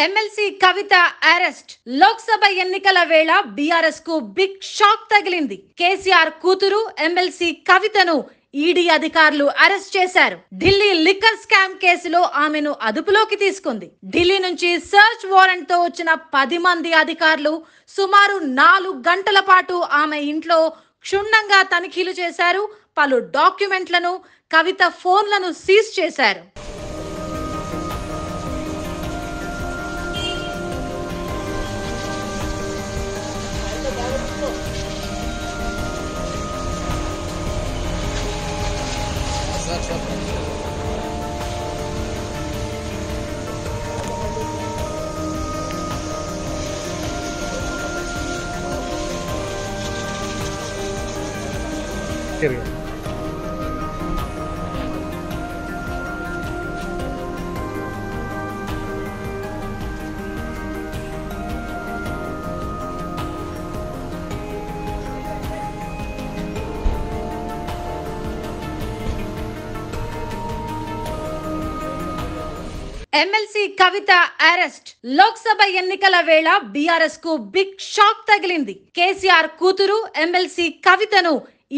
MLC కవిత arrest. Lok Sabha ఎన్నికల వేళ BRS కు బిగ్ షాక్ తగిలింది. కేసీఆర్ కూతురు ఎమ్మెల్సీ కవితను ఈడీ అధికారులు అరెస్ట్ చేశారు. ఢిల్లీ లిక్కర్ స్కామ్ కేసులో ఆమెను అదుపులోకి తీసుకుంది. ఢిల్లీ నుంచి సర్చ్ వారెంట్ తో వచ్చిన 10 మంది అధికారులు సుమారు 4 గంటల పాటు ఆమె ఇంట్లో క్షుణ్ణంగా తనిఖీలు చేశారు. పలు డాక్యుమెంట్లను, కవిత ఫోన్లను సీజ్ చేశారు. ఎమ్మెల్సీ కవిత అరెస్ట్. లోక్సభ ఎన్నికల వేళ బీఆర్ఎస్ కు బిగ్ షాక్ తగిలింది. కేసీఆర్ కూతురు ఎమ్మెల్సీ కవితను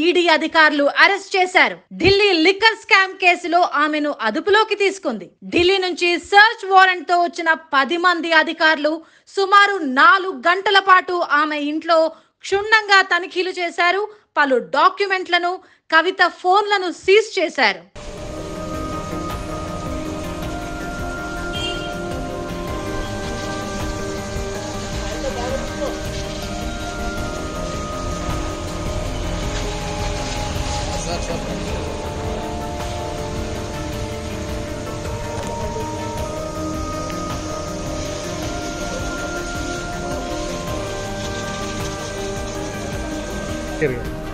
ఈడీ అధికారులు అరెస్ట్ చేశారు. ఢిల్లీ లిక్కర్ స్కామ్ కేసులో ఆమెను అదుపులోకి తీసుకుంది. ఢిల్లీ నుంచి సర్చ్ వారెంట్ తో వచ్చిన 10 మంది అధికారులు సుమారు 4 గంటల పాటు ఆమె ఇంట్లో క్షుణ్ణంగా తనిఖీలు చేశారు. పలు డాక్యుమెంట్లను, కవిత ఫోన్లను సీజ్ చేశారు. Here we go.